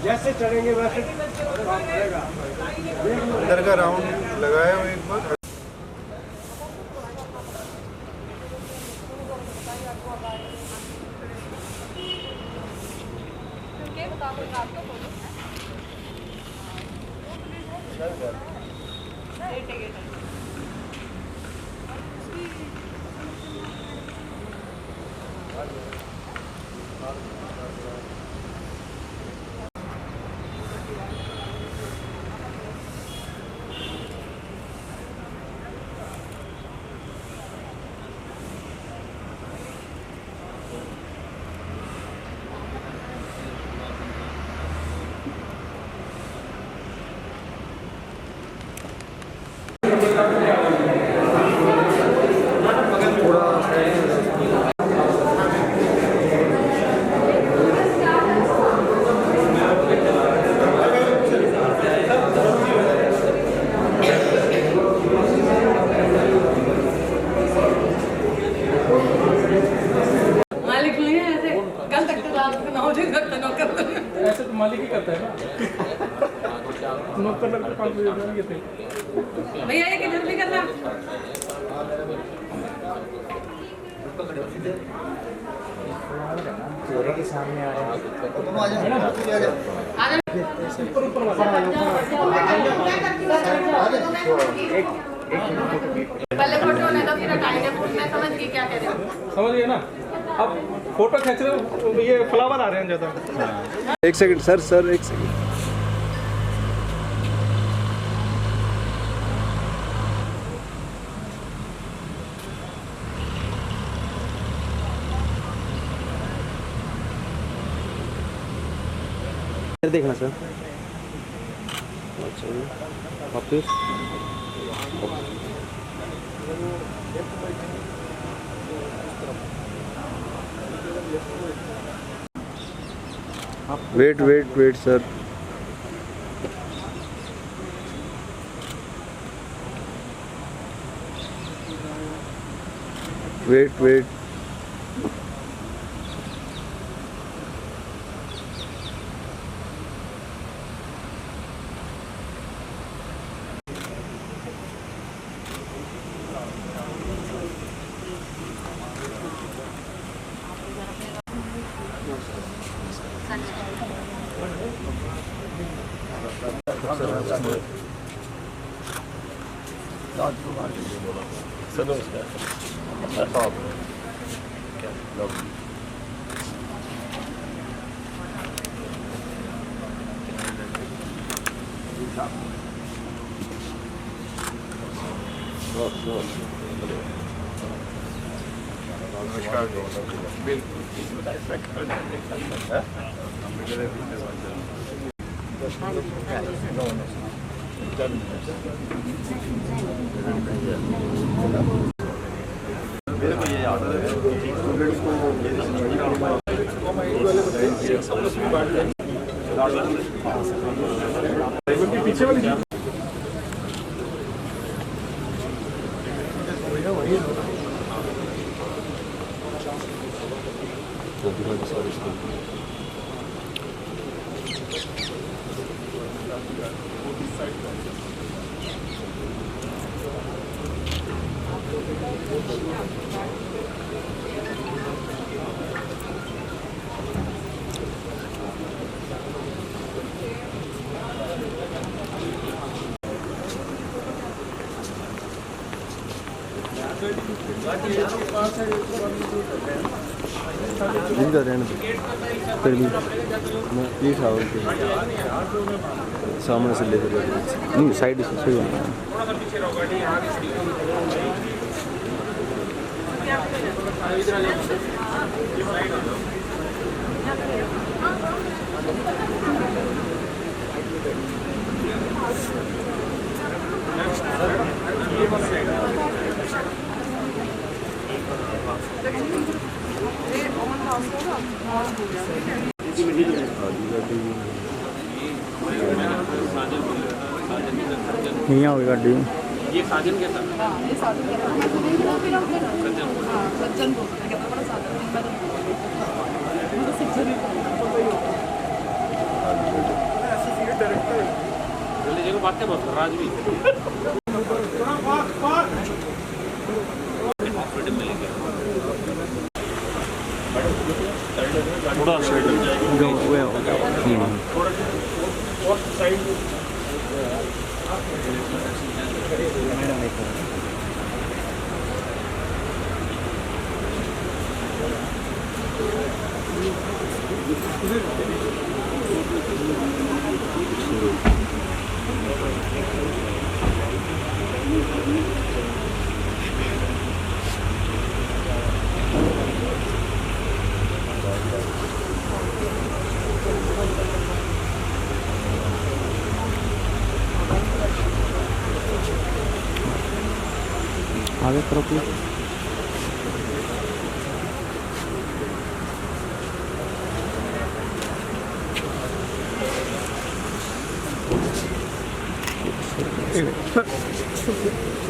जैसे चढ़ेंगे वैसे काम करेगा। अंदर का राउंड लगाया हुआ एक बार। ऐसे तो मालिक ही करता है ना। नौकर लगता 5 बजे थे भैया ये किधर भी करना चेहरे के सामने आया पहले फोटो होने दो फिर हटाएंगे। मैं समझ गई क्या कह रहे हो। समझ गए ना। अब फोटो खींच रहे हो ये फ्लावर आ रहे हैं ज़्यादा। एक सेकंड सर, एक सेकंड। देखना सर। अच्छा वापस वेट सर। वेट मेरे को ये याद है स्टूडेंट्स को पीछे वाली इनका रहने फिर भी मैं ये खाओ सामने से लेकर नहीं साइड से नहीं आओगे गाड़ी ये साजन के साथ ये साजन के साथ सज्जन को कितना बड़ा साजन बातें मत कर राजवी थोड़ा आगे करो प्लीज।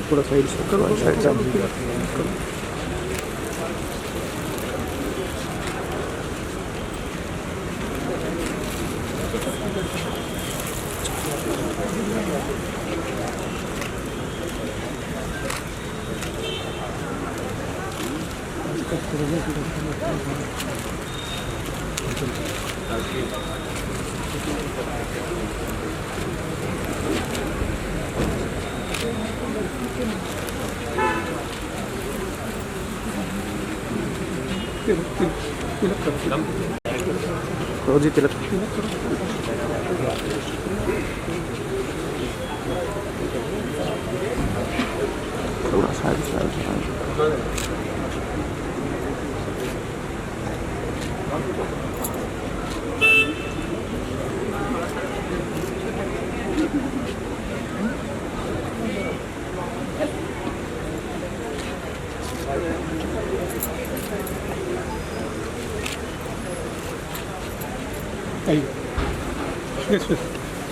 पूरा साइड से करो, साइड से रोजी तिलक थोड़ा साइड साइड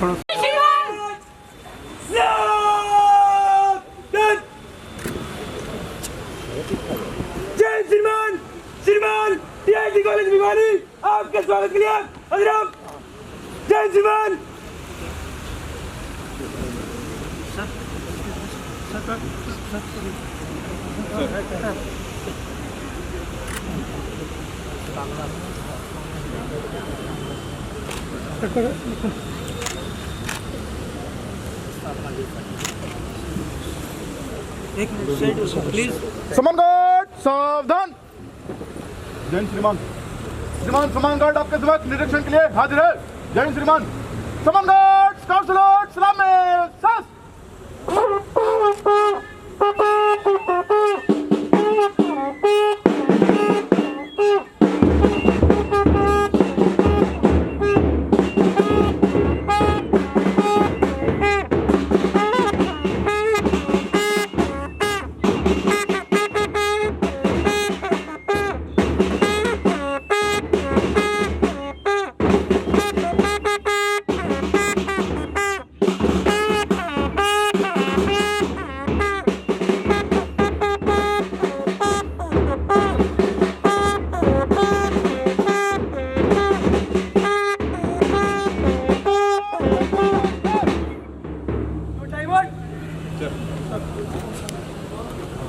थोड़ा जय श्रीमान श्रीमान टीआईटी कॉलेज भिवानी आपके स्वागत के लिए हजराम जय श्रीमान। समान गार्ड सावधान। जय श्रीमान श्रीमान समान गार्ड आपके समक्ष निरीक्षण के लिए हाजिर है। जय श्रीमान समान गार्ड स्काउट सैल्यूट सलाम में सास।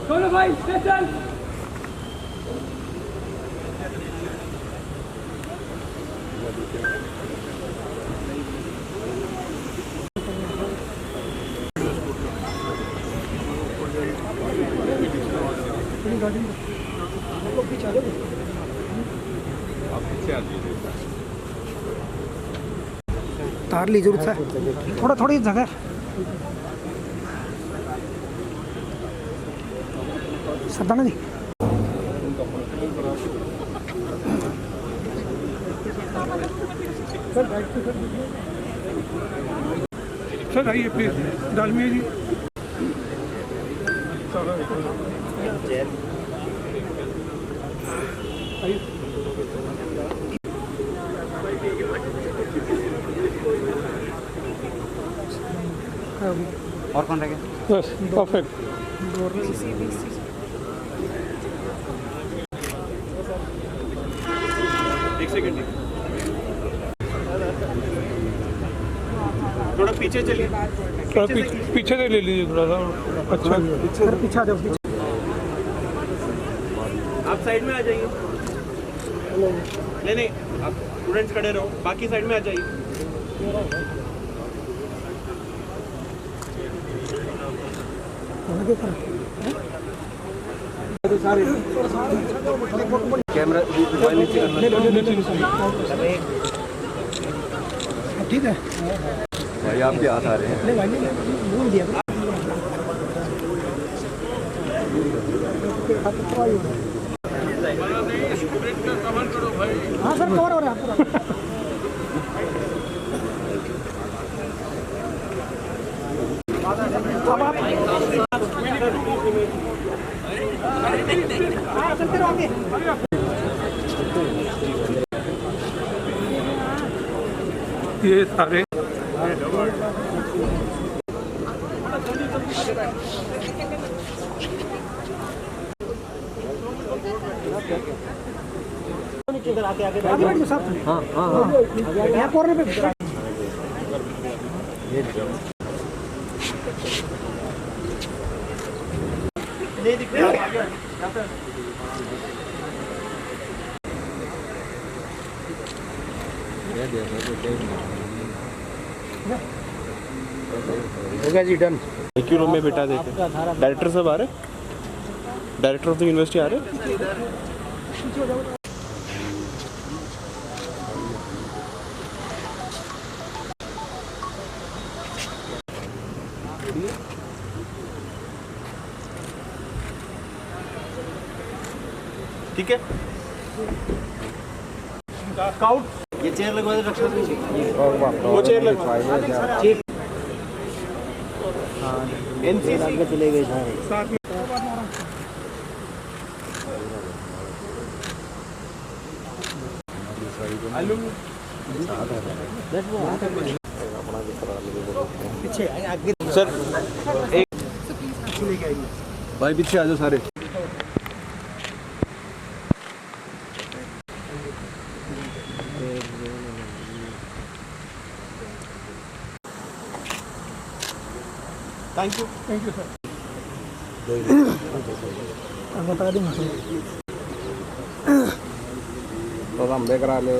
चलो भाई स्टेशन तार ली जरूरत है थोड़ा थोड़ी जगह सरदाना जी सर आइए प्लीज डालमिया जी। और कौन रह गया? Yes perfect. एक सेकंड थोड़ा पीछे चलिए। थोड़ा पीछे से ले लीजिए थोड़ा सा। अच्छा सर पीछे आ जाओ पीछे। आप साइड में आ जाइए। नहीं आप स्टूडेंट्स खड़े रहो, बाकी साइड में आ जाइए। कैमरा मोबाइल नीचे करना। ठीक है भाई आपके हाथ आ रहे हैं। नहीं भाई नहीं भूल दिया। हाँ सर कवर हो रहा है पूरा। अब आप चलते रहो आगे। ये सारे आगे बैठ जाओ साहब। हाँ हाँ यहाँ कोने पे। नहीं दिख रहा है। हो गया जी डन। एक ही रूम में बिठा देते। डायरेक्टर साहब आ रहे, डायरेक्टर ऑफ द यूनिवर्सिटी आ रहे। ठीक है, स्काउट ये चेयर लगवा दे। वो चेयर लगवा एनसीसी चले गए साथ में। सर एक भाई पीछे आ जाओ सारे। Thank you sir. बता दूँ तो हम देख रहा ले।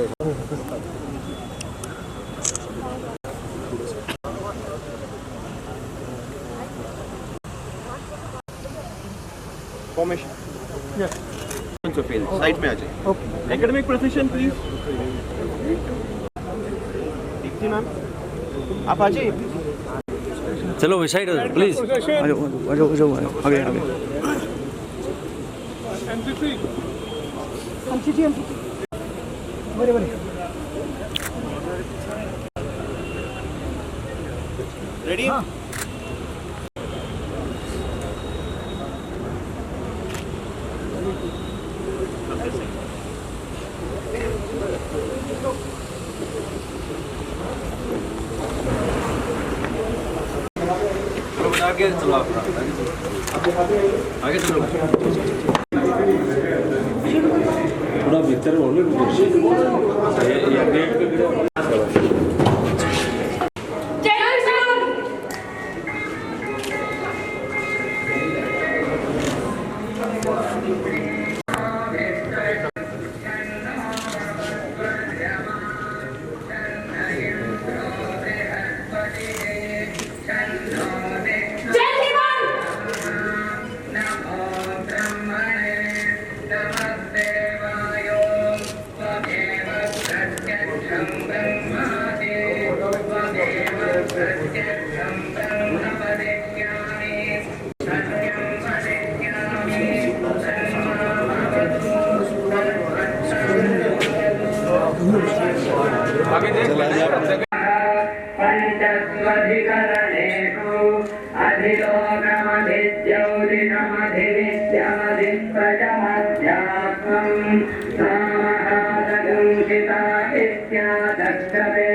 फॉर्मेशन साइड में आ जाइए। Academic profession please. Deepti ma'am आप आ जाइए। चलो भाई साइड प्लीज। आ जाओ आगे आगे। एनसीसी बड़े बड़े रेडी? आगे चलो आगे चलो। थोड़ा भीतर हो पंचस्वधिकरणेषु अधिलोकमधिविद्यमधिप्रजमध्यात्मम् सामहादगुंसिता इत्यादक्षते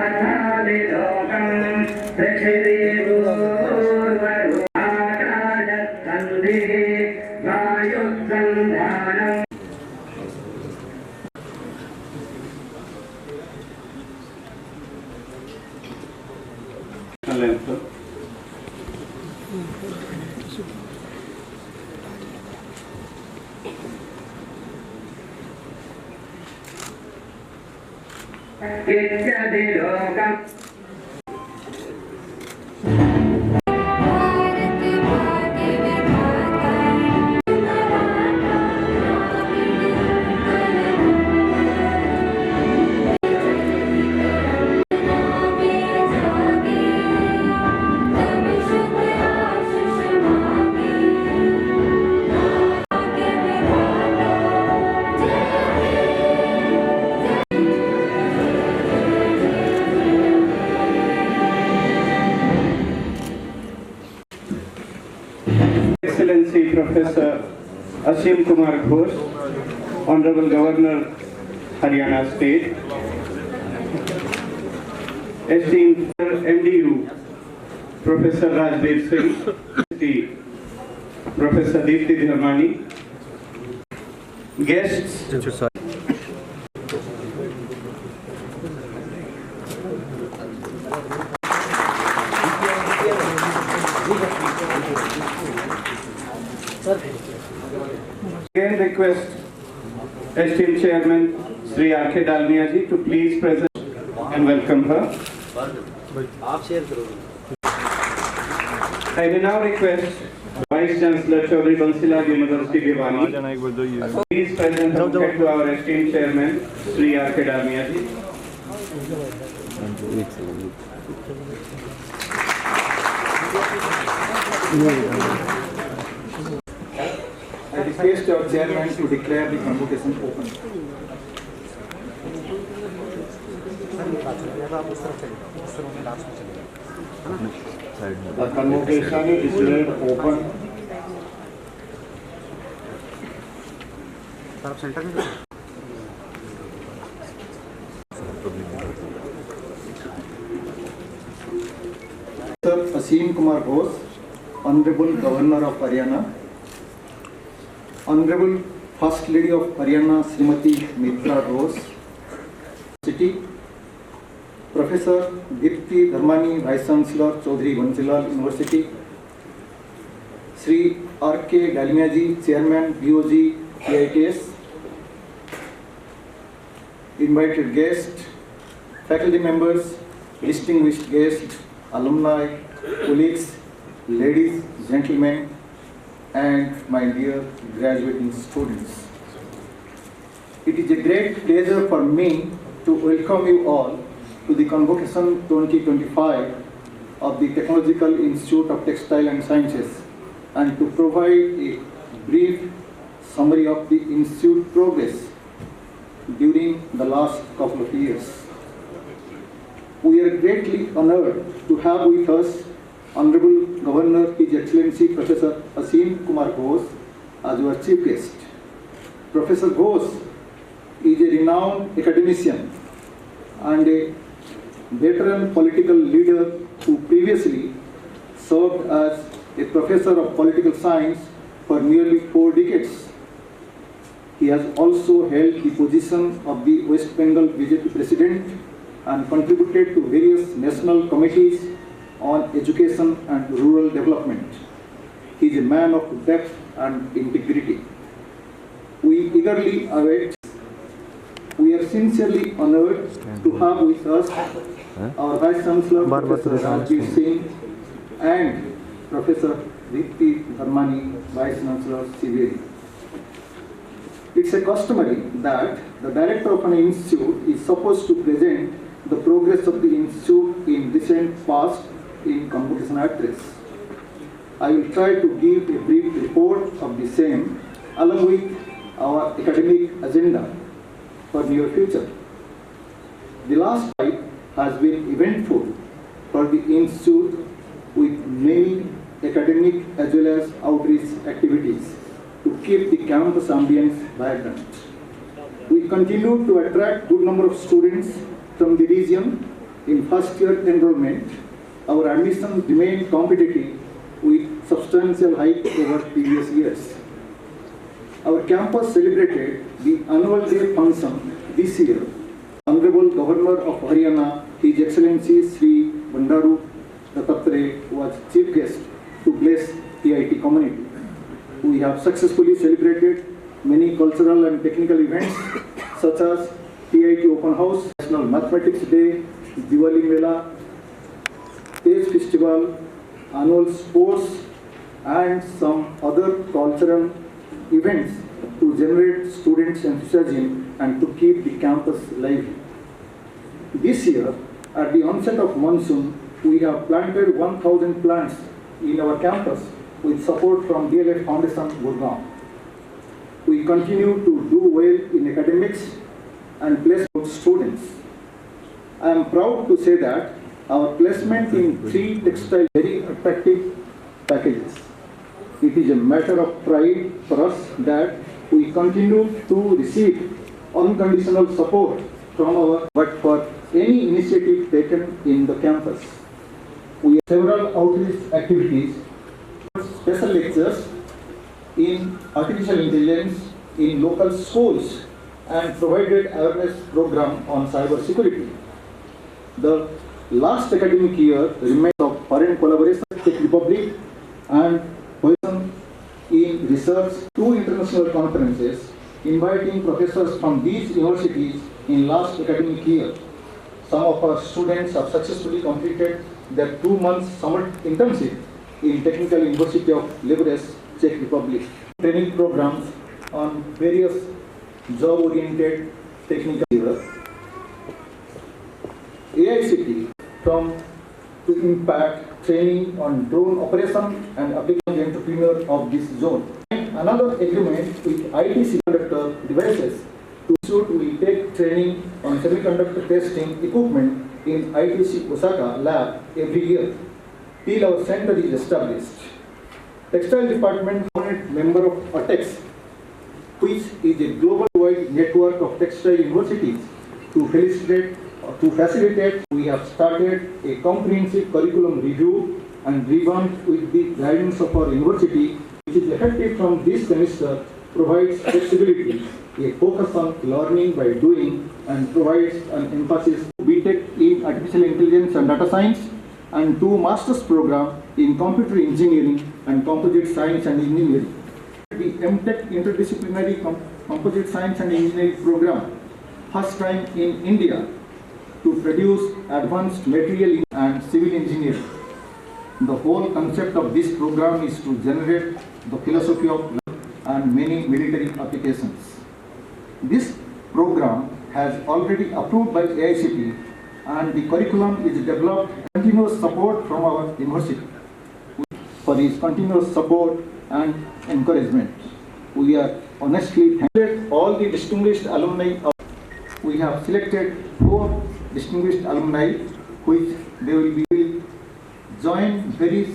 अथादिलोकम् पृथिवीभूर्वरुआकाशस्कन्धिः वायुस्सन्धानम् length इत्यधिलोकम् Excellency Professor Asim Kumar Ghosh, Honorable Governor, Haryana State, esteemed MDU, Professor Rajdev Singh, Professor Deepti Dharmani, guests, again request esteemed Chairman Sri R.K. Dalmia ji to please present and welcome her. I will now request Vice Chancellor Chaudhry Bansilal University Bhiwani please present and get to our esteemed Chairman Sri R.K. Dalmia ji. I request our chairman to declare the convocation open. The convocation is declared open. Sir Asim Kumar Ghosh, Honorable Governor of Haryana, Honorable First Lady of Haryana Srimati Mitra Ghosh, City, Professor Deepti Dharmani, Vice Chancellor Chaudhry Bansilal University, Sri R.K. Dalmia ji, Chairman BOG KITS, invited guests, faculty members, distinguished guests, alumni, colleagues, ladies, gentlemen, and my dear graduating students. It is a great pleasure for me to welcome you all to the Convocation 2025 of the Technological Institute of Textile and Sciences and to provide a brief summary of the Institute progress during the last couple of years. We are greatly honored to have with us Honorable Governor His Excellency Professor Asim Kumar Ghosh as our chief guest. Professor Ghosh is a renowned academician and a veteran political leader who previously served as a professor of political science for nearly 4 decades. He has also held the position of the West Bengal BJP President and contributed to various national committees on education and rural development. He is a man of depth and integrity. We eagerly await. We are sincerely honored to have with us our Vice Chancellor Professor Rajdev Singh and Professor Deepti Dharmani, Vice Chancellor CBSE. It's a customary that the director of an institute is supposed to present the progress of the institute in recent past in convocation address. I will try to give a brief report of the same along with our academic agenda for near future. The last fight has been eventful for the institute with many academic as well as outreach activities to keep the campus ambience vibrant. We continue to attract good number of students from the region in first year enrollment. Our admissions remain competitive with substantial hike over previous years. Our campus celebrated the annual day function this year. Honorable Governor of Haryana, His Excellency Sri Bandaru Dattatreya was chief guest to bless TIT community. We have successfully celebrated many cultural and technical events such as TIT Open House, National Mathematics Day, Diwali Mela, Tej Festival, annual sports, and some other cultural events to generate students' enthusiasm and to keep the campus lively. This year, at the onset of monsoon, we have planted 1,000 plants in our campus with support from DLF Foundation, Gurgaon. We continue to do well in academics and place students. I am proud to say that our placement in 3 textile very attractive packages. It is a matter of pride for us that we continue to receive unconditional support from our, but for any initiative taken in the campus. We have several outreach activities, special lectures in artificial intelligence in local schools and provided awareness program on cyber security. The last academic year remains of foreign collaboration with Czech Republic and cohesion in research, 2 international conferences inviting professors from these universities in last academic year. Some of our students have successfully completed their 2-month summer internship in Technical University of Liberec, Czech Republic. Training programs on various job-oriented technical areas. AICT from to impact training on drone operation and application entrepreneur of this zone. And another agreement with IT semiconductor devices to ensure we take training on semiconductor testing equipment in ITC Osaka lab every year till our center is established. Textile department member of ATEX, which is a global-wide network of textile universities. To facilitate, we have started a comprehensive curriculum review and revamped with the guidance of our university, which is effective from this semester, provides flexibility, a focus on learning by doing, and provides an emphasis to BTech in Artificial Intelligence and Data Science, and 2 master's program in Computer Engineering and Composite Science and Engineering. The MTech Interdisciplinary Composite Science and Engineering program, first time in India, to produce advanced material and civil engineering. The whole concept of this program is to generate the philosophy of life and many military applications. This program has already approved by AICT and the curriculum is developed. Continuous support from our university for his continuous support and encouragement. We are honestly thankful all the distinguished alumni. We have selected 4 distinguished alumni, which they will be joined very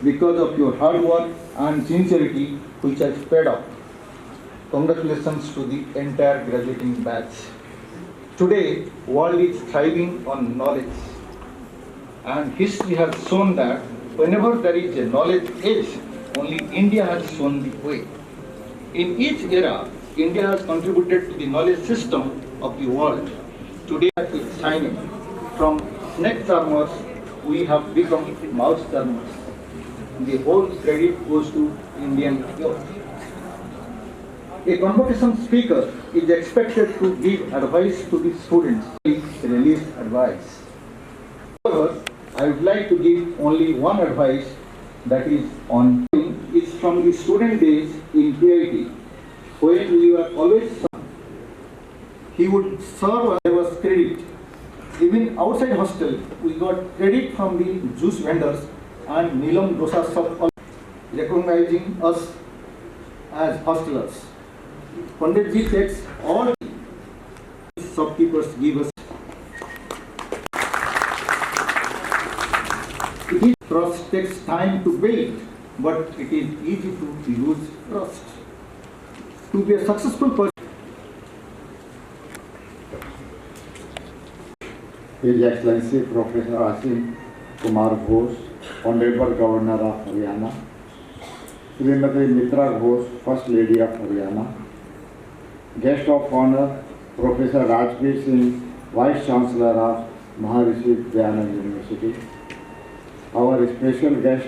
because of your hard work and sincerity, which has paid off. Congratulations to the entire graduating batch. Today, world is thriving on knowledge, and history has shown that whenever there is a knowledge age, only India has shown the way. In each era, India has contributed to the knowledge system of the world. Today, it's shining. From snake charmers, we have become mouse charmers. The whole credit goes to Indian youth. A convocation speaker is expected to give advice to the students. Released advice. However, I would like to give only one advice, that is on. It's from the student days in PIT, when we were always. He would serve as there was credit. Even outside hostel, we got credit from the juice vendors and Neelam Dosa shop recognizing us as hostelers. Panditji takes all shopkeepers give us. Trust takes time to build, but it is easy to lose trust. To be a successful person, His Excellency Professor Asim Kumar Ghosh, Honorable Governor of Haryana, Srimati Mitra Ghosh, First Lady of Haryana, Guest of Honor Professor Rajbir Singh, Vice Chancellor of Maharishi Dayanand University, our special guest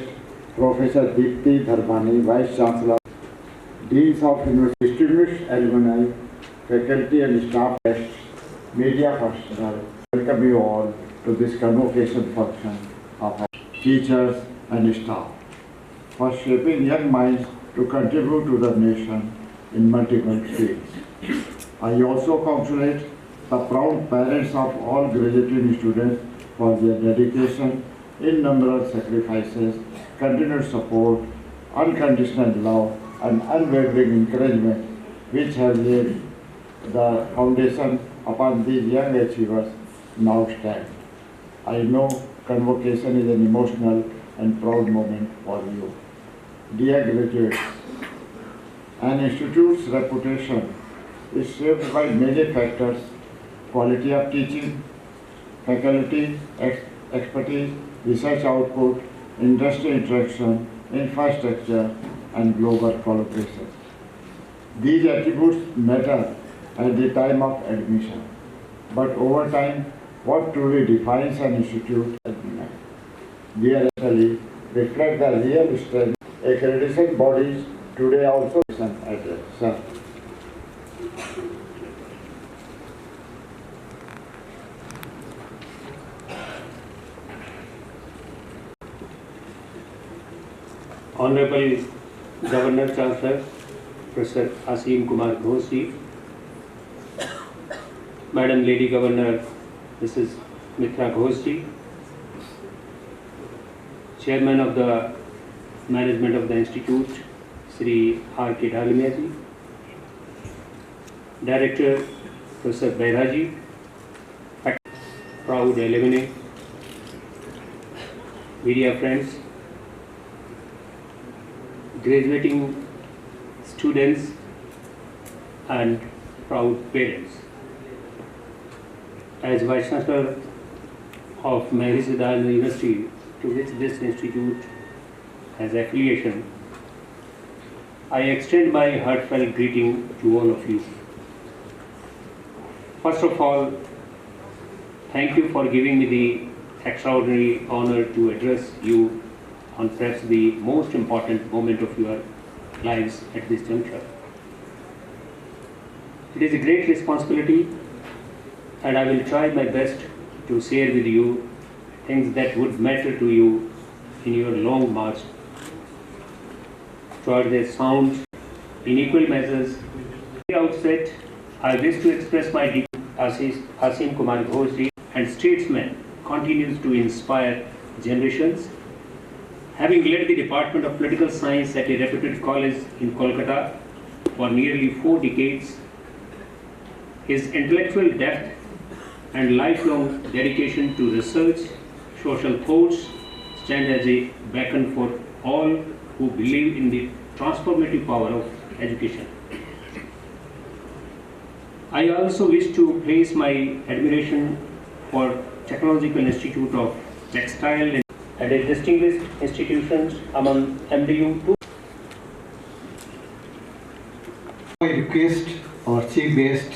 Professor Deepti Dharmani, Vice Chancellor, Deans of University, distinguished alumni, faculty and staff, guests, media personnel, welcome you all to this convocation function of our teachers and staff for shaping young minds to contribute to the nation in multiple fields. I also congratulate the proud parents of all graduating students for their dedication, innumerable sacrifices, continued support, unconditional love, and unwavering encouragement, which have laid the foundation upon these young achievers now stand. I know convocation is an emotional and proud moment for you. Dear graduates, an institute's reputation is shaped by many factors: quality of teaching, faculty, expertise, research output, industry interaction, infrastructure, and global collaboration. These attributes matter at the time of admission, but over time, what truly defines an institute actually reflect the real strength. Accreditation bodies today also address. Sir. Honorable Governor Chancellor Professor Asim Kumar Ghosh ji, Madam Lady Governor Mrs. Mitra Ghosh ji, Chairman of the Management of the Institute Sri R.K. Dalmia ji, Director Professor Behra ji, proud alumni, media friends, graduating students and proud parents. As Vice Chancellor of Maharishi Siddhartha University, to which this institute has affiliation, I extend my heartfelt greeting to all of you. First of all, thank you for giving me the extraordinary honor to address you on perhaps the most important moment of your lives at this juncture. It is a great responsibility, and I will try my best to share with you things that would matter to you in your long march toward the sound in equal measures. At the outset, I wish to express my deep Asim Kumar Ghosh ji and statesman continues to inspire generations. Having led the Department of Political Science at a reputed college in Kolkata for nearly 4 decades, his intellectual depth and lifelong dedication to research, social thoughts stand as a beacon for all who believe in the transformative power of education. I also wish to place my admiration for Technological Institute of Textile and a distinguished institutions among MDU too. I request our Chief Guest,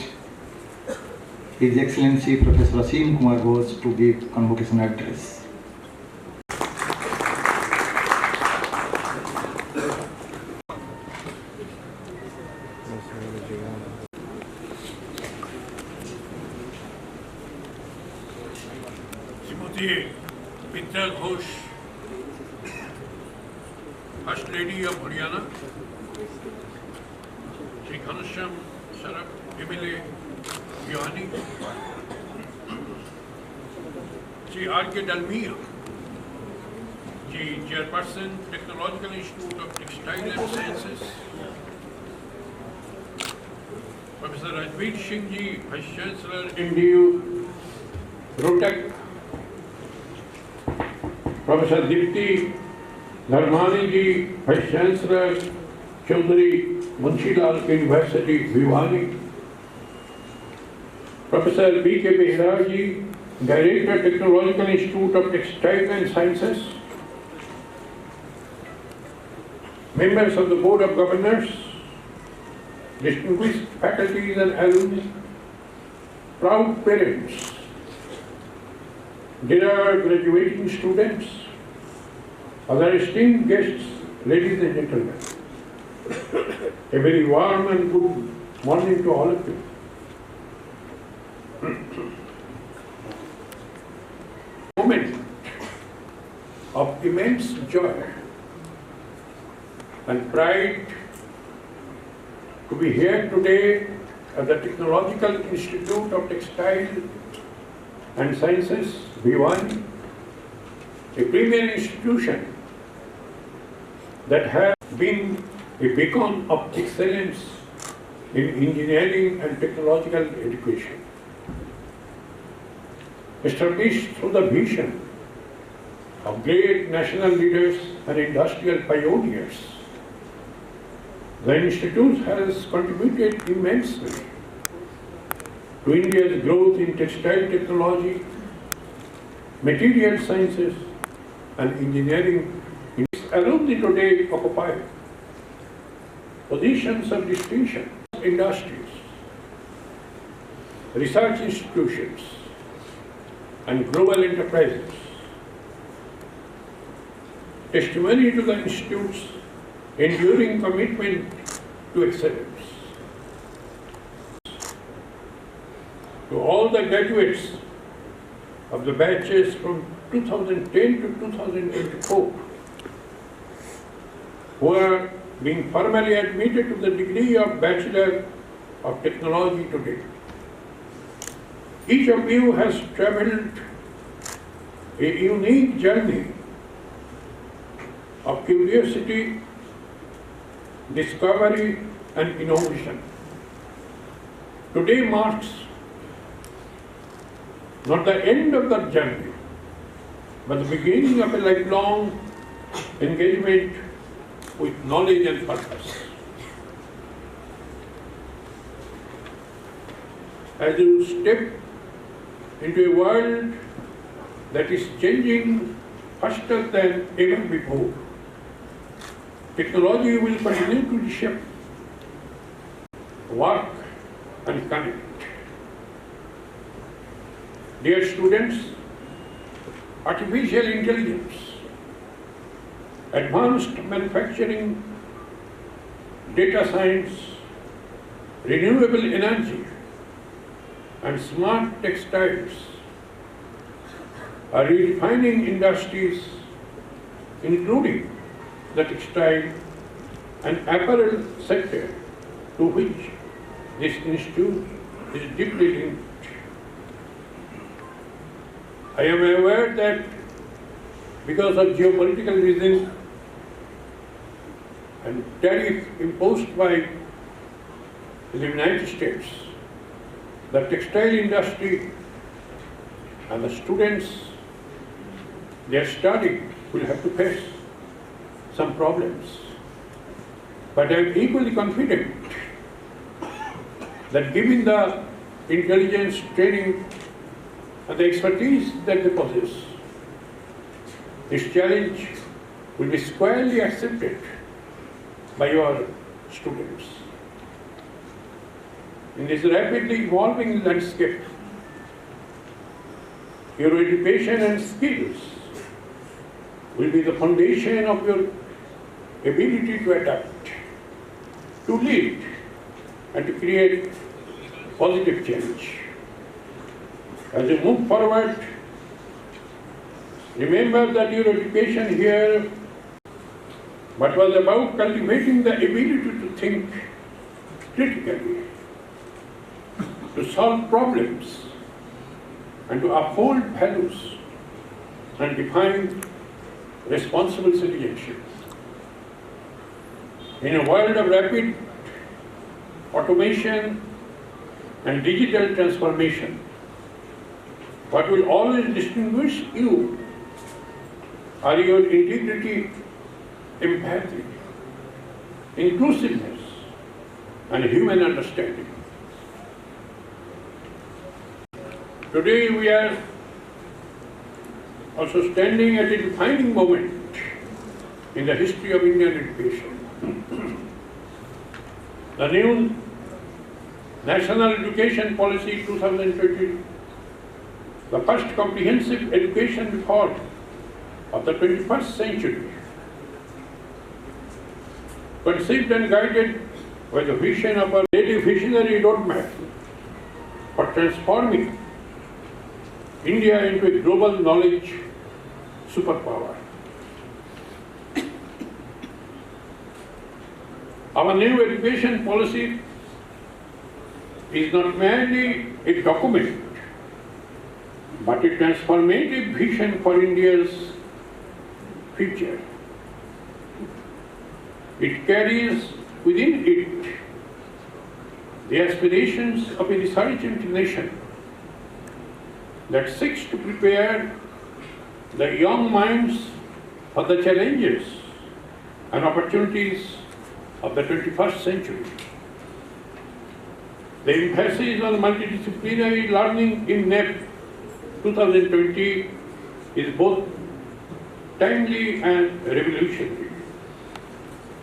His Excellency Professor Asim Kumar Ghosh, to give convocation address. Srimati Mitra Ghosh, First Lady of Haryana, Sri Ghanshyam Saraf MLA Bhiwani, Sri R.K. Dalmia, Ji Chairperson, Technological Institute of Textile and Sciences, Professor Rajveer Singh Ji, Vice Chancellor, MDU, Rotek, Professor Deepti Dharmani Ji, Vice Chancellor, Chaudhary Munshilal University, Bhiwani, Professor B.K. Behra Ji, Director, Technological Institute of Textile and Sciences, members of the Board of Governors, distinguished faculties and alumni, proud parents, dear graduating students, Other esteemed guests, ladies and gentlemen, a very warm and good morning to all of you. Moment of immense joy and pride to be here today at the Technological Institute of Textile and Sciences, Bhiwani, a premier institution that has been a beacon of excellence in engineering and technological education. Established through the vision of great national leaders and industrial pioneers, the Institute has contributed immensely to India's growth in textile technology, material sciences, and engineering. Alumni today occupy positions of distinction in industries, research institutions, and global enterprises. Testimony to the Institute's enduring commitment to excellence. To all the graduates of the batches from 2010 to 2024 who are being formally admitted to the degree of Bachelor of Technology today. Each of you has traveled a unique journey of curiosity, discovery, and innovation. Today marks not the end of that journey, but the beginning of a lifelong engagement with knowledge and purpose. As you step into a world that is changing faster than ever before, technology will continue to reshape work and connect. Dear students, artificial intelligence, advanced manufacturing, data science, renewable energy, and smart textiles are redefining industries, including the textile and apparel sector, to which this institute is deeply linked. I am aware that because of geopolitical reasons and tariff imposed by the United States, the textile industry and the students they are studying will have to face some problems. But I am equally confident that given the intelligence, training, and the expertise that they possess, this challenge will be squarely accepted by your students. In this rapidly evolving landscape, your education and skills will be the foundation of your ability to adapt, to lead, and to create positive change. As you move forward, remember that your education here was about cultivating the ability to think critically, to solve problems, and to uphold values and define responsible citizenship. In a world of rapid automation and digital transformation, what will always distinguish you are your integrity, empathy, inclusiveness, and human understanding. Today we are also standing at a defining moment in the history of Indian education. The new National Education Policy 2020, the first comprehensive education reform of the 21st century, conceived and guided by the vision of a native visionary roadmap for transforming India into a global knowledge superpower. Our new education policy is not merely a document, but a transformative vision for India's future. It carries within it the aspirations of a resurgent nation that seeks to prepare the young minds for the challenges and opportunities of the 21st century. The emphasis on multidisciplinary learning in NEP 2020 is both timely and revolutionary.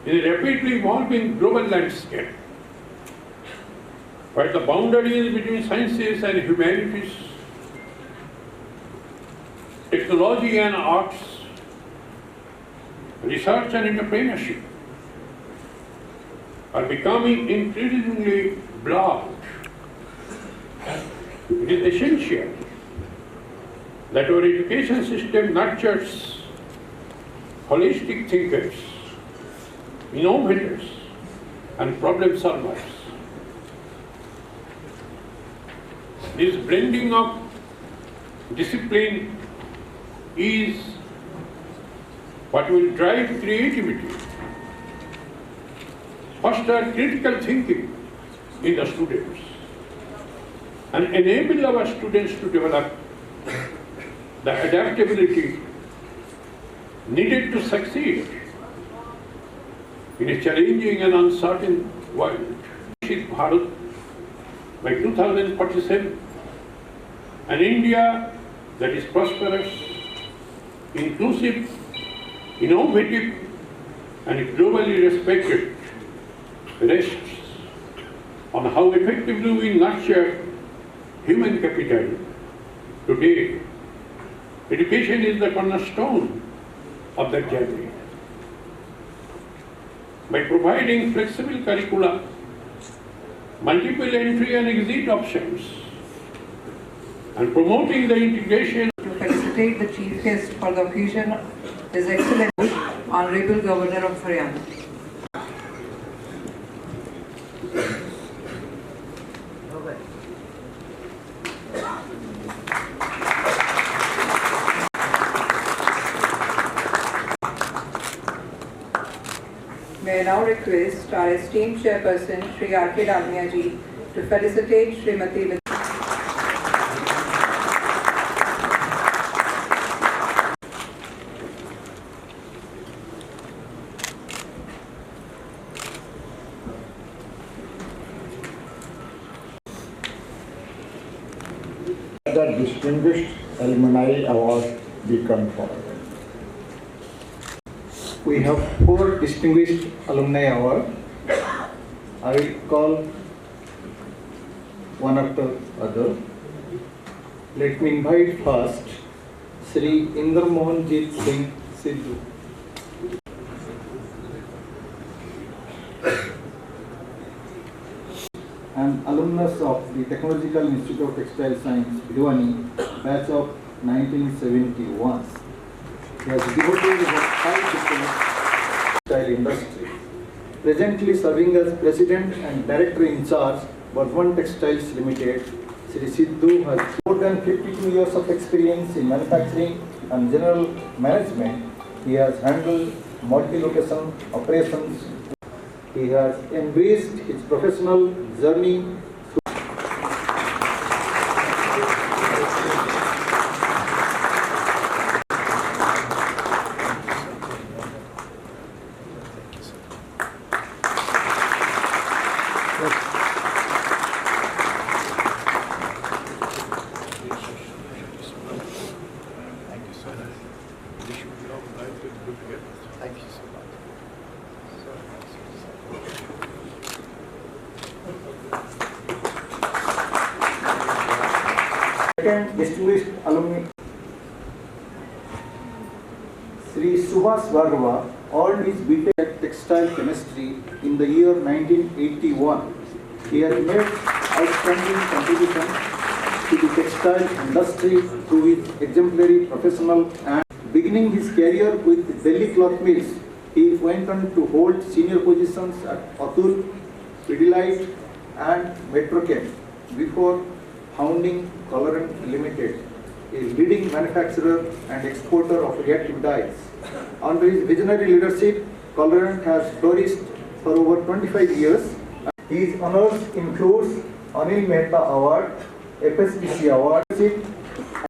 In a rapidly evolving global landscape, where the boundaries between sciences and humanities, technology and arts, research and entrepreneurship are becoming increasingly blurred, it is essential that our education system nurtures holistic thinkers, innovators, and problem solvers. This blending of discipline is what will drive creativity, foster critical thinking in the students, and enable our students to develop the adaptability needed to succeed in a challenging and uncertain world. Viksit Bharat by 2047, an India that is prosperous, inclusive, innovative, and globally respected rests on how effectively we nurture human capital. Today, education is the cornerstone of that journey. By providing flexible curricula, multiple entry and exit options, and promoting the integration to felicitate the Chief Guest for the occasion, His Excellency Honorable Governor of Haryana. May I now request our esteemed Chairperson, Shri R.K. Dalmia ji, to felicitate Srimati The Distinguished Alumni Award be conferred. We have 4 distinguished alumni awards. I will call one after other. Let me invite first Sri Inder Mohanjit Singh Sidhu. An alumnus of the Technological Institute of Textile Science, Bhiwani, batch of 1971. He has devoted about 5 decades to the textile industry. Presently serving as President and Director in charge, Bardhaman Textiles Limited, Sri Sidhu has more than 52 years of experience in manufacturing and general management. He has handled multi-location operations. He has embraced his professional journey. Second distinguished alumni Sri Subhas Bhargava earned his B.Tech Textile Chemistry in the year 1981. He has made outstanding contribution to the textile industry through his exemplary professional and beginning his career with Delhi Cloth Mills. He went on to hold senior positions at Atul, Pidilite and Metrochem before founding Colorant Limited, a leading manufacturer and exporter of reactive dyes. Under his visionary leadership, Colorant has flourished for over 25 years. His honors include Anil Mehta Award, FSPC Award,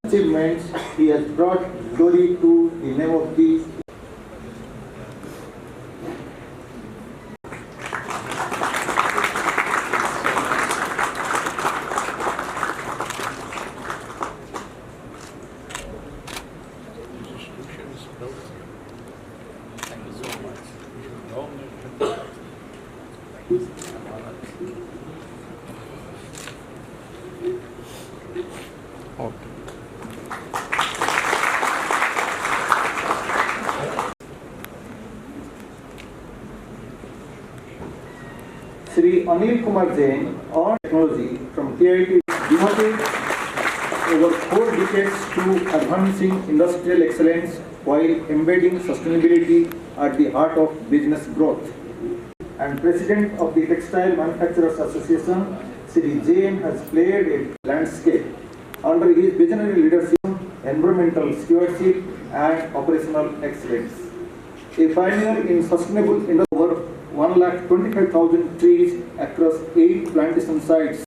achievements. He has brought glory to the name of the Sri Anil Kumar Jain earned technology from KIT, devoted over 4 decades to advancing industrial excellence while embedding sustainability at the heart of business growth. And President of the Textile Manufacturers Association, Sri Jain has played a landscape under his visionary leadership, environmental stewardship and operational excellence. A pioneer in sustainable industry, over 125,000 trees across 8 plantation sites.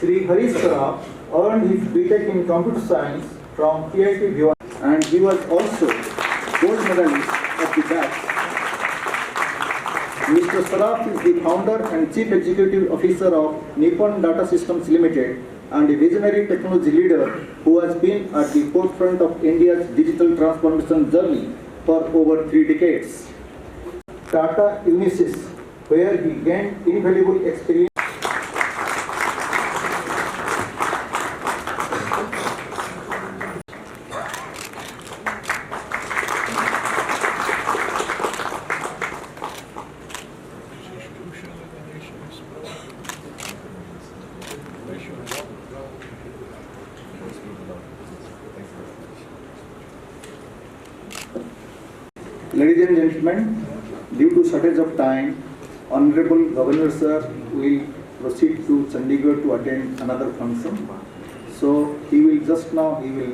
Sri Harish Saraf earned his B.Tech in Computer Science from KIT Bhiwani and he was also gold medalist at the BATS. Mr. Saraf is the founder and Chief Executive Officer of Nippon Data Systems Limited and a visionary technology leader who has been at the forefront of India's digital transformation journey for over 3 decades. Tata Unisys, where he gained invaluable experience. Ladies and gentlemen, due to shortage of time, Honorable Governor Sir will proceed to Chandigarh to attend another function. So he will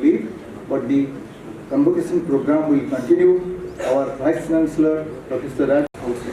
leave, but the convocation program will continue. Our Vice Chancellor, Professor Raj, also.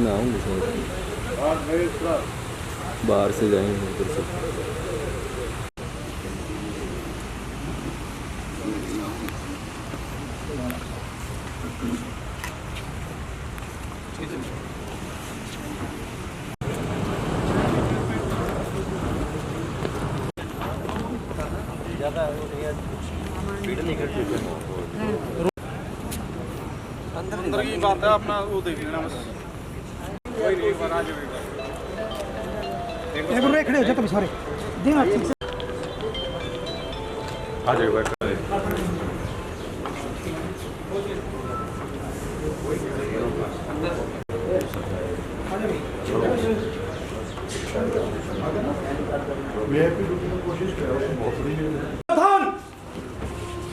ना आऊँगी शायद बाहर से जाएंगे उधर से। अंदर की बात है अपना वो देख लेना बस। एक खड़े हो जाओ तुम सारे देना ठीक से आ जाइए बैठ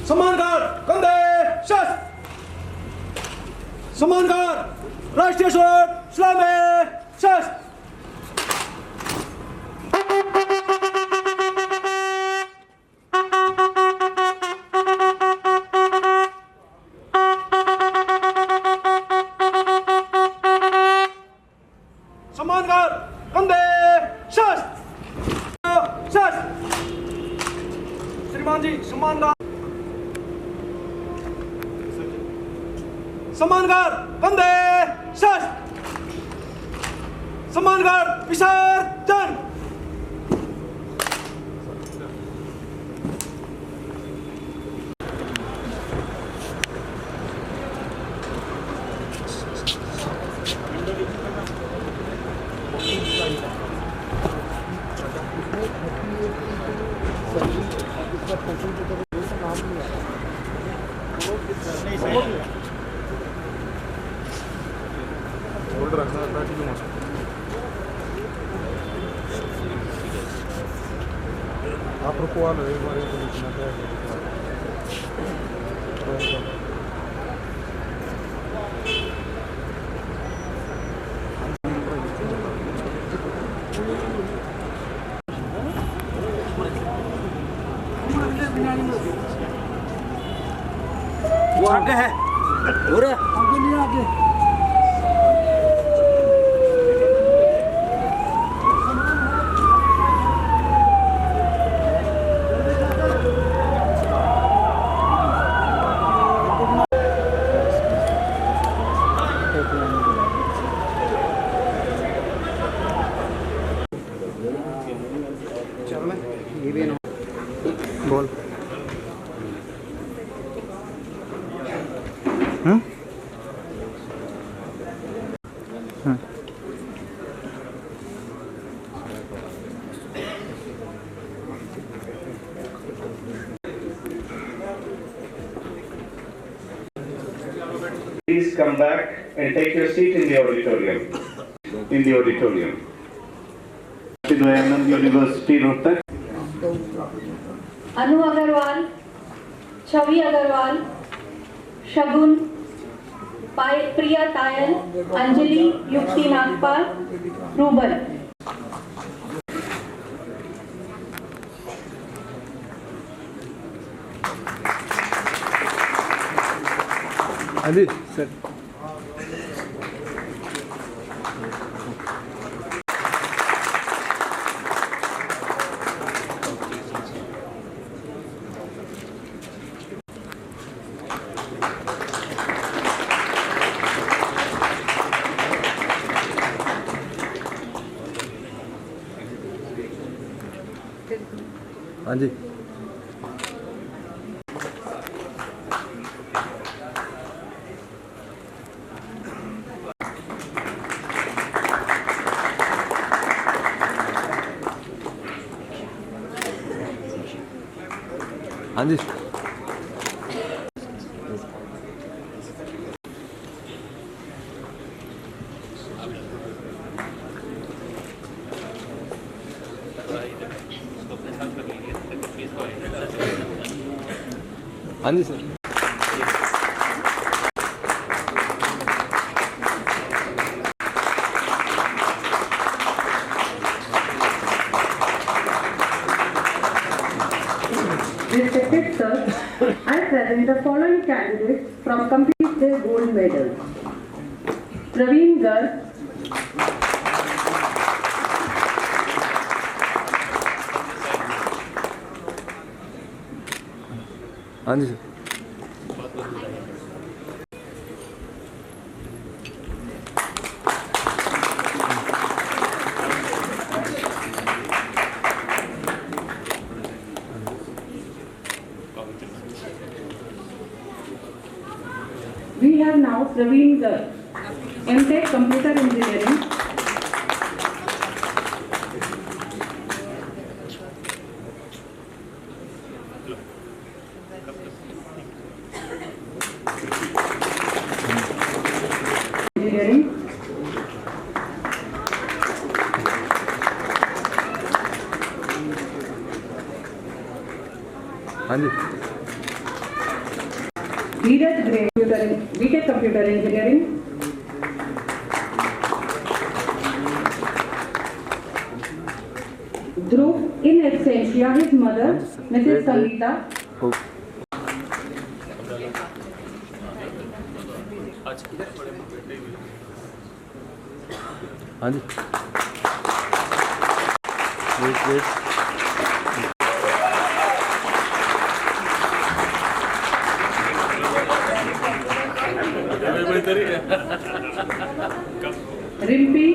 सम्मानकार कंधे शस्त्र सम्मानकार राष्ट्रीय स्वरूप सलामी शस्त्र सम्मानकार कंधे शस्त्र शस्त्र श्रीमान जी सम्मानकार सम्मानकार कंधे शस्त्र सम्मानकार विसर्जन आगे है और आगे नहीं आगे बोल Please come back and take your seat in the auditorium. In the auditorium. Dwayanand University, Rohtak. अनु अग्रवाल, छवि अग्रवाल, शगुन, प्रिया तायल, अंजलि युक्ति नागपाल, रूबल। अभी सर हाँ जी हाँ जी हाँ जी sir Respected sir, I present the following candidates from complete their gold medals. Praveen Garg, हाँ जी sir we have now Praveen Garg, MTech Computer Engineering, हाँ जी BTech Computer Engineering. Dhruv in absentia, his mother, Mrs. Sangeeta. हाँ जी wait Rimpi.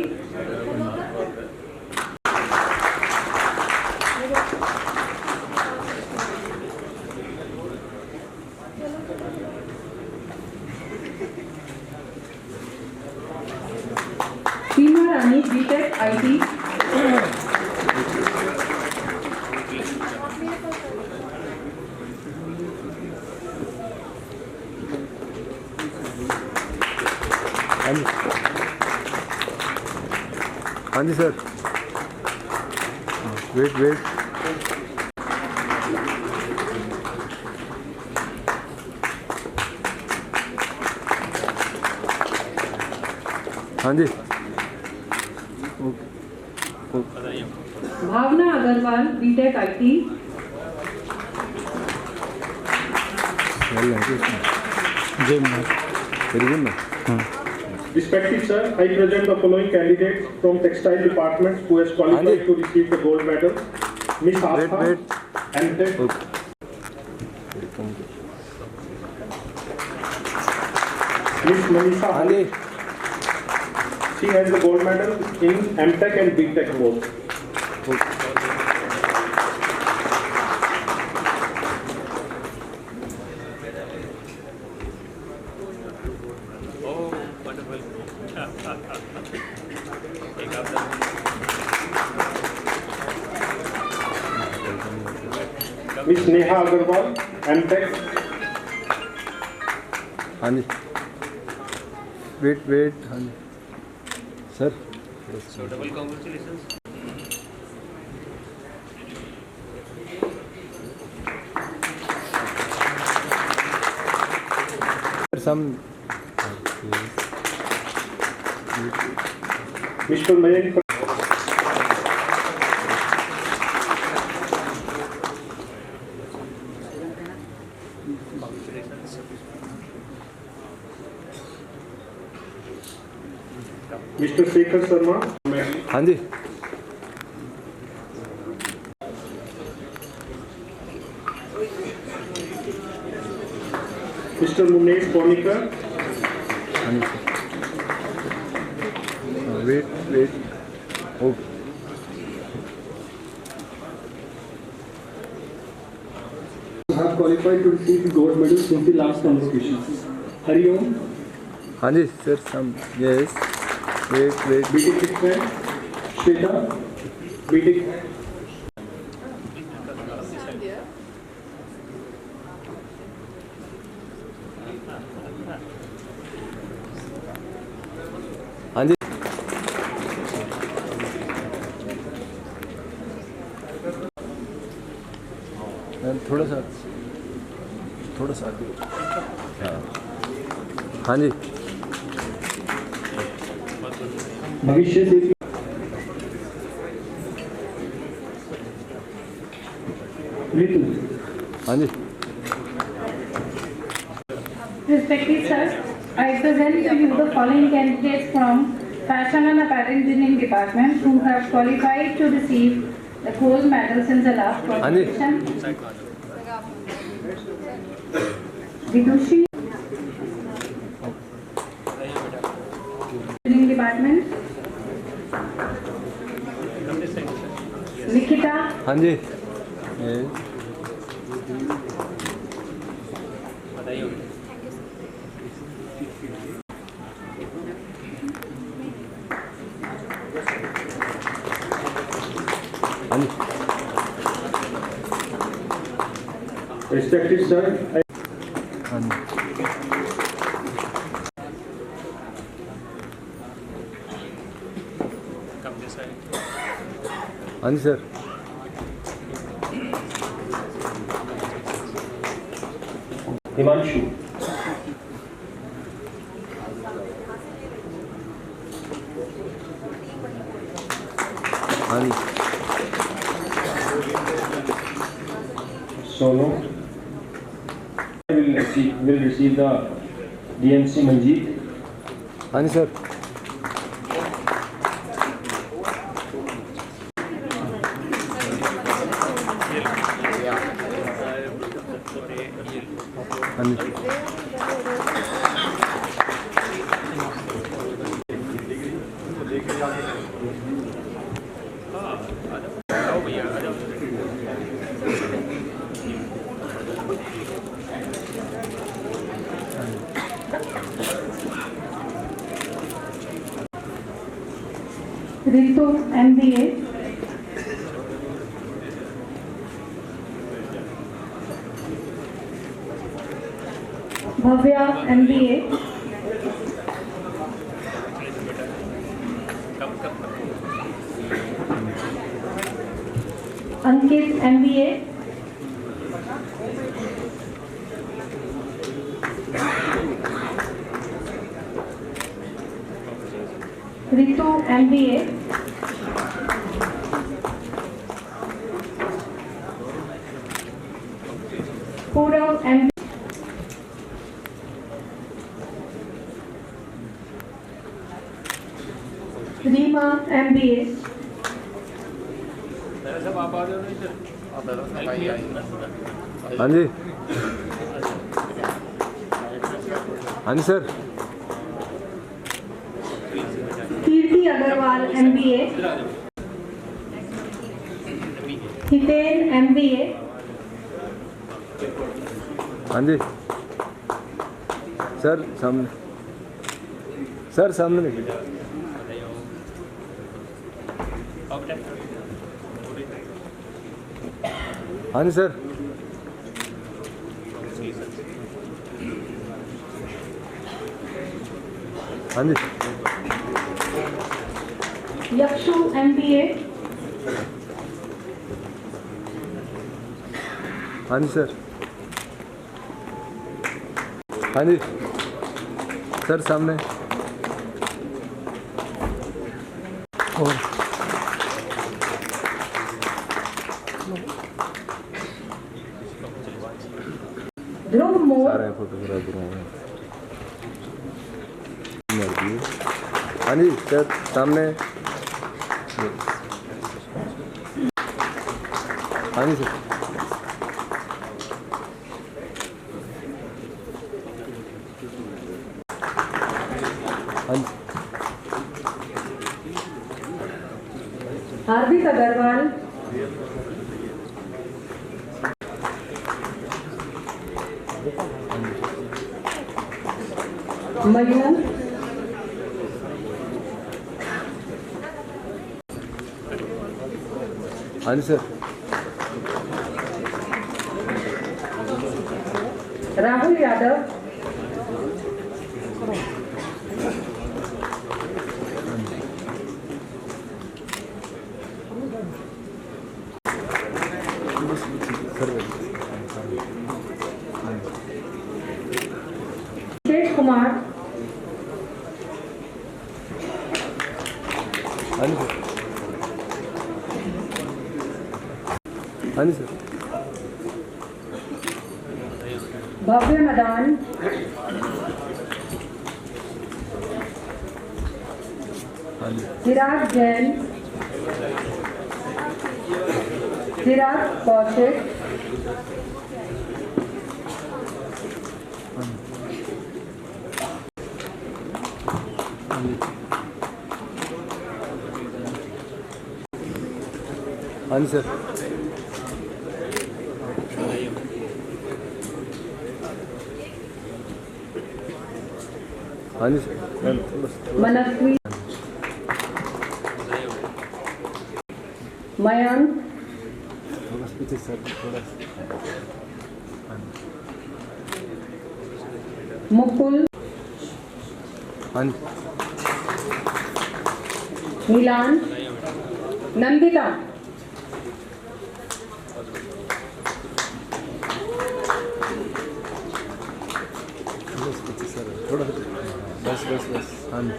Seema Rani, BTech IT. हाँ जी sir wait हाँ जी Bhavna Agarwal, BTech IT. Very good ना Respected sir, I present the following candidates from textile departments who has qualified to receive the gold medal. Miss Astha, MTech. Miss Manisha Ali. She has the gold medal in MTech and BTech both. Miss Neha Agarwal, MTech. हाँ जी wait हाँ जी sir So double congratulations. some Mr. Mayank. Mr. Shekhar Sharma. हाँ जी Mr. Munesh Ponikar. हाँ जी wait okay Have qualified to receive the gold medal since the last convocation. Hari Om. हाँ जी sir some yes wait BTech Textile. Shweta. BTech. हाँ जी थोड़ा सा हाँ जी भविष्य से हाँ जी Respected sir, I present to you the following candidates from Fashion and Apparel Engineering Department who have qualified to receive the gold medal since the last competition. Vidushi, Engineering Department. Nikita, हाँ जी हाँ जी Respected sir, हाँ जी हाँ जी sir Himanshu, हाँ जी Sonu will receive the DMC Manjeet. हाँ जी sir हाँ जी Ritu MBA, Bhavya MBA, Ankit MBA, Ritu MBA, Purav MBA, Rima MBA, हाँ जी हाँ जी sir Kirti Agarwal MBA, Hiten MBA, हाँ जी सर सामने देखिए हाँ जी सर हाँ जी Yakshu MBA, हाँ जी सर हाँ जी सर सामने और Dhruv Moore, सारे फोटोग्राफर हैं हाँ जी सर सामने हाँ जी सर हाँ जी Hardik Agarwal, Mayur, हाँ जी sir Rahul Yadav, Shesh Kumar, हाँ जी सर हाँ जी सर Bhavya Madan, हाँ जी Chirag Jain, Chirag Kaushik, हाँ जी सर हाँ जी सर Manasvi, Mayank, थोड़ा पीछे सर थोड़ा Mukul, हाँ जी Milan, Nandita, बस हाँ जी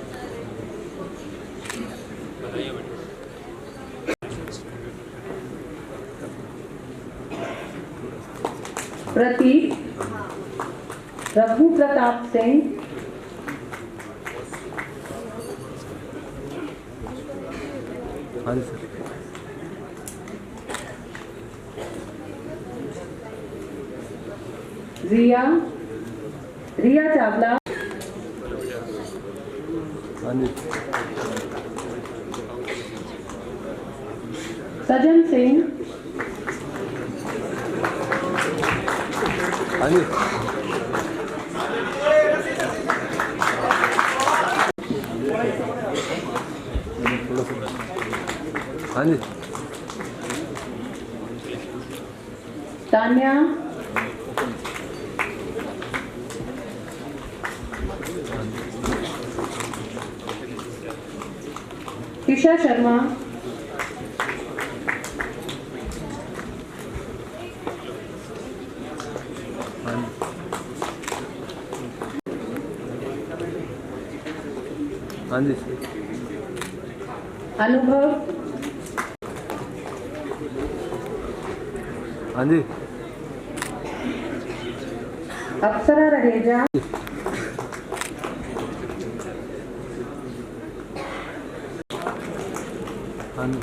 प्रतीक रघु प्रताप सिंह, हाँ जी सर रिया चावला, हाँ जी सजन सिंह, हाँ जी थोड़ा सा हाँ जी तान्या, ईशा शर्मा, हाँ जी अनुभव, हाँ जी अप्सरा रहेजा, हाँ जी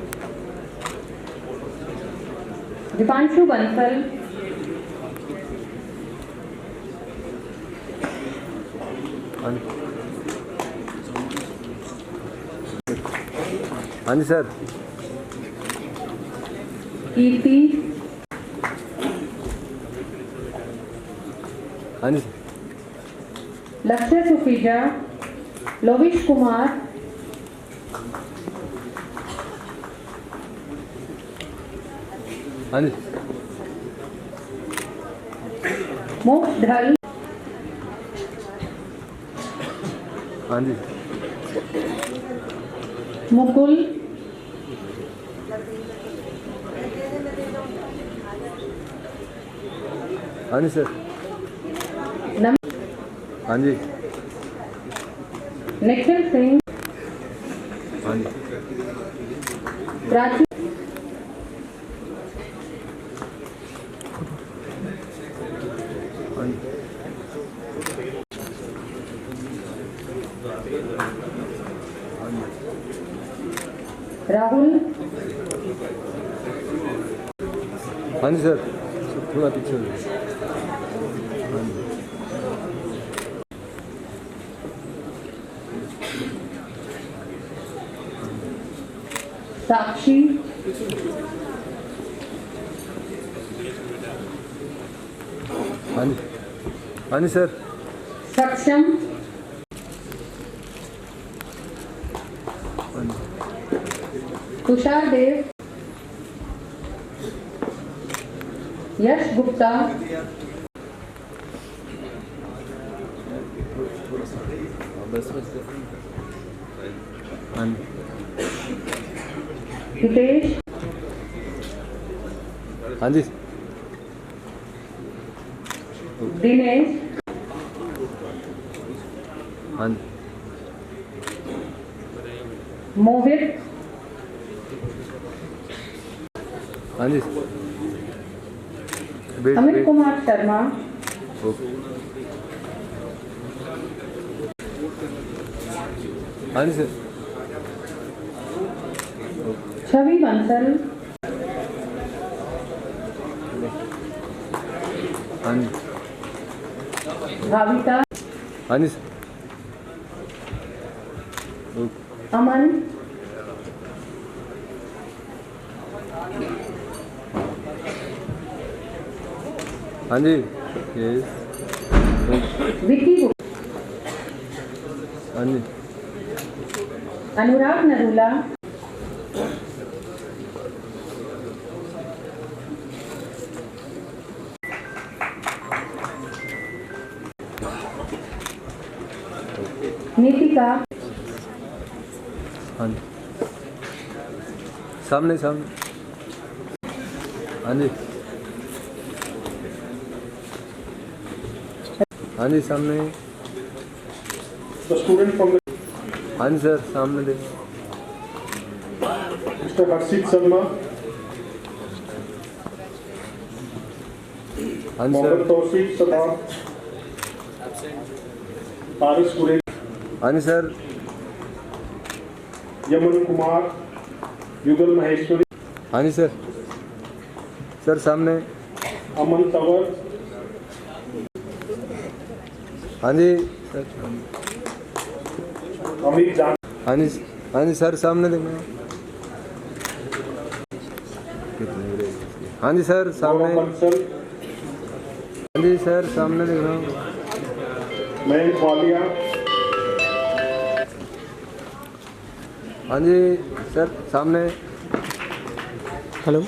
दीपांशु बंसल, हाँ जी हाँ जी सर कीर्ति, हाँ जी लक्ष्य सुफीजा, लोविश कुमार, हाँ जी मोक्ष ढल, हाँ जी मुकुल, हाँ जी सर हाँ जी निखिल सिंह, हाँ जी प्राची, हाँ जी राहुल, हाँ जी सर थोड़ा पीछे हो जाइए। हाँ जी साक्षी, हाँ जी हाँ जी सर सक्षम, हाँ जी तुषार देव, यश गुप्ता, बस बस हाँ जी हितेश, हाँ जी दिनेश, हाँ जी मोहित, हाँ जी अमित कुमार शर्मा, ओके हाँ जी सर छवि बंसल, हाँ जी भाविका, हाँ जी सर ओके अमन, हाँ जी यस विकी, हाँ जी अनुराग नरूला, नीतिका, हाँ जी सामने सामने हाँ जी हाँ जी सामने The student from the हाँ जी सर सामने देखो Mr. Harshit Sharma, हाँ जी Mohammed sir Tawfiq Sabah, Paris Qureshi, हाँ जी sir Yaman Kumar, Yugal Maheshwari, हाँ जी सर सामने Aman Tawar, हाँ जी सर Amit Jan, हाँ जी सर सामने देखना हाँ जी सर सामने Gaurav Bansal, हाँ जी सर सामने देखना Mayank Walia, हाँ जी सर सामने हेलो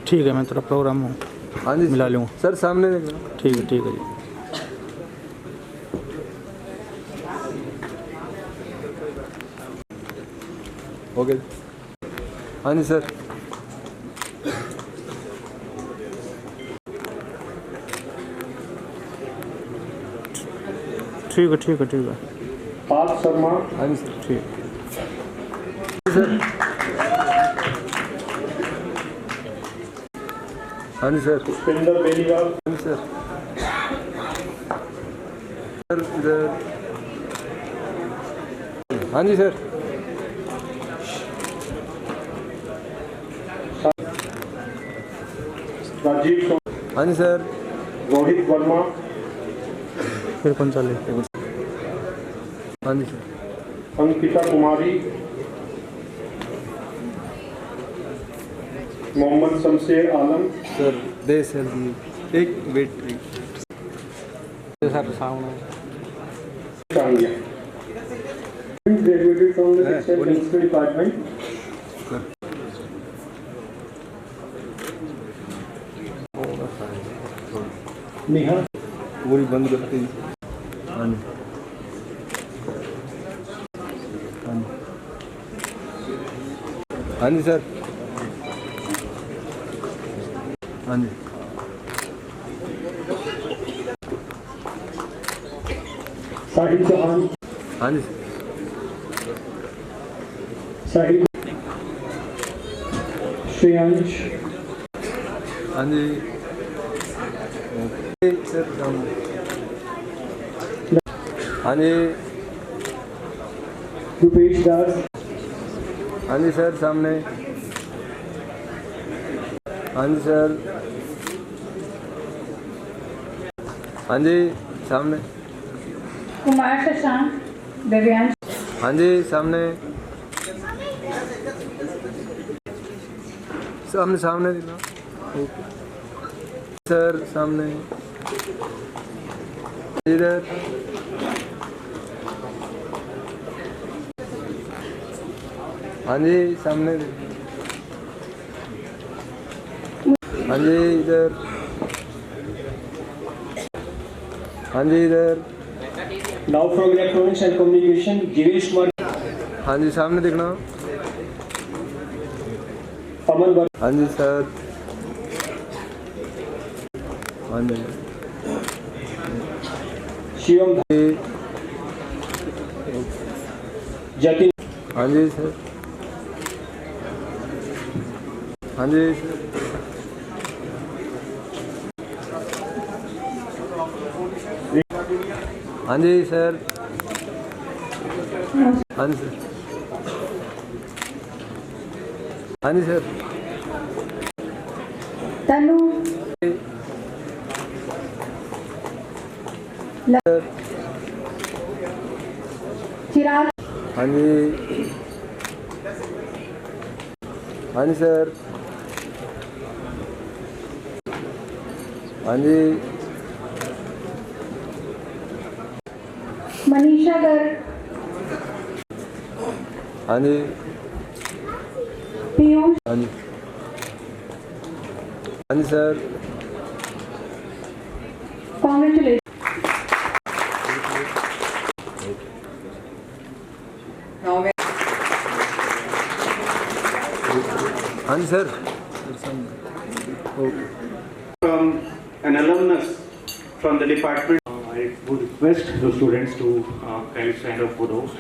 ठीक है मैं थोड़ा प्रोग्राम हूँ हाँ जी मिला लूँ सर सामने देखना ठीक है जी ओके हाँ जी सर ठीक है Parth Sharma, हाँ जी सर ठीक सर हाँ जी सर Pushpinder Beniwal, हाँ जी सर इधर हाँ जी सर Rajiv Sharma, हाँ जी सर Rohit Verma, फिर कौन सा ले हाँ जी sir Ankita Kumari, Mohammad Shamsher Alam, sir दे सर एक वेट सर सामने Changia. Graduated from the Textile Chemistry Department. Neha, पूरी बंद करते हैं हाँ जी हाँ जी सर हाँ जी Sahil Chauhan, हाँ जी Sahil, Shreyansh, हाँ जी ओके सर हाँ जी Rupesh Das, हाँ जी सर सामने हाँ जी सर हाँ जी सामने कुमार शशांक दिव्यांश हाँ जी सामने सामने दिखा ओके सर सामने इधर हाँ जी सामने हाँ जी इधर हाँ जी इधर now from Electronics and Communication, Jivesh Kumar, हाँ जी सामने देखना Aman Bar, हाँ जी सर हाँ जी Shivam, Jatin, हाँ जी सर हाँ जी सर हाँ जी सर हाँ जी सर हाँ जी सर तनु, चिराग, हाँ जी हाँ जी सर हाँ जी मनीषा गर्ग, हाँ जी पीयूष, हाँ जी हाँ जी सर कॉन्ग्रेचुलेशन। हाँ जी sir From an alumnus from the department. I would request the students to kindly stand up for the host.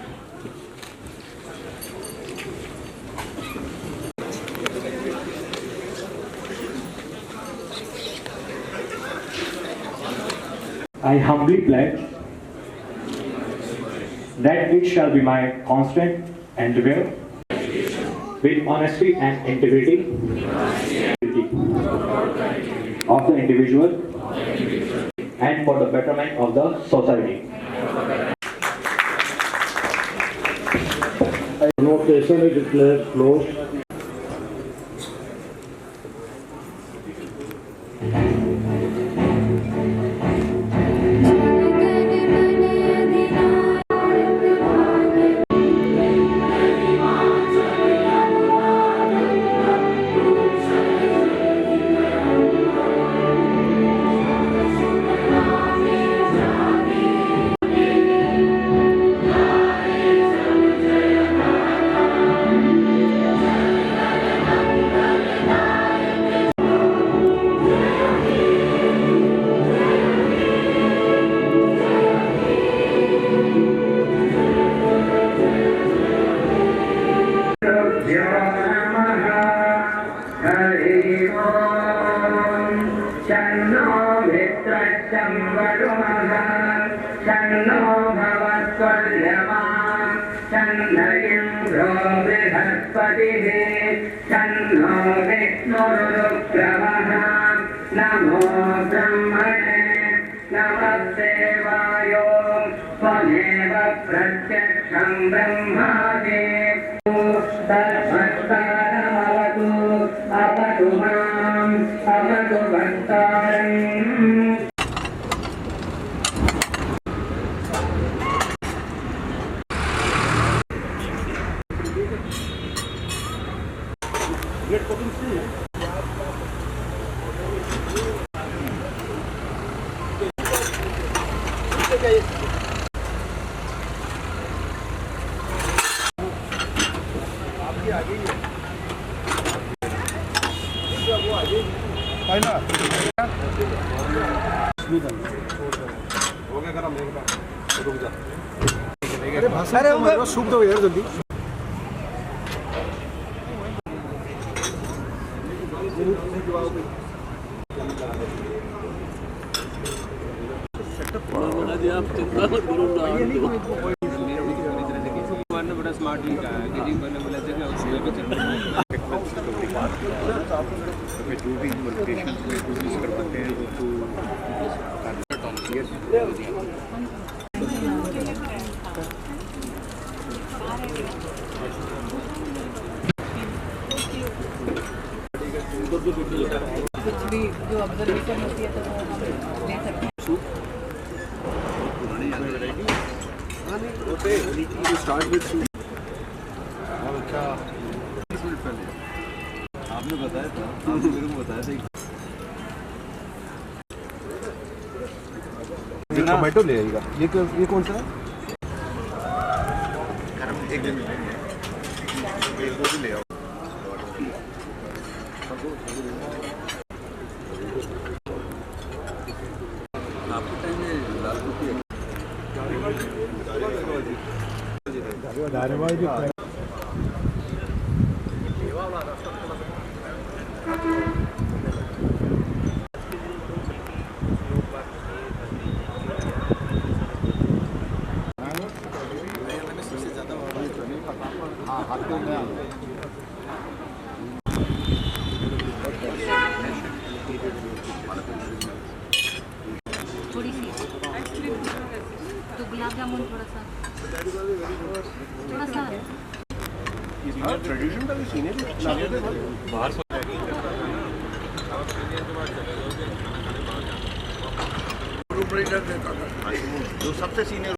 I humbly pledge that it shall be my constant endeavor with honesty and integrity of the individual and for the betterment of the society. Convocation is declared closed. नमो ब्रह्मणे नमस्तेवाय त्वमेव प्रत्यक्षं ब्रह्मादि तस्मत्कारणमवतु अपतु माम् अवतु भक्तारम्। अरे सूख दो यार जल्दी। आप चिंता मत करो ना, बड़ा स्मार्ट लिखा है कि जी मैंने बोला था कि उसमें भी चल रहा है जो भी नोटिफिकेशन को यूज कर सकते हैं तो कुछ भी जो ऑब्जर्वेशन होती है तो वो हम ले सकते हैं। स्टार्ट विद आपने बताया था, आपने मेरे को बताया था टोमेटो ले आएगा। ये कौन सा है? एक दिन में ले आओ। आपको टाइम में लाल रोटी थोड़ी सी तो गुलाब जामुन थोड़ा सा ट्रेडिशन का भी सीन है बाहर जो सबसे सीनियर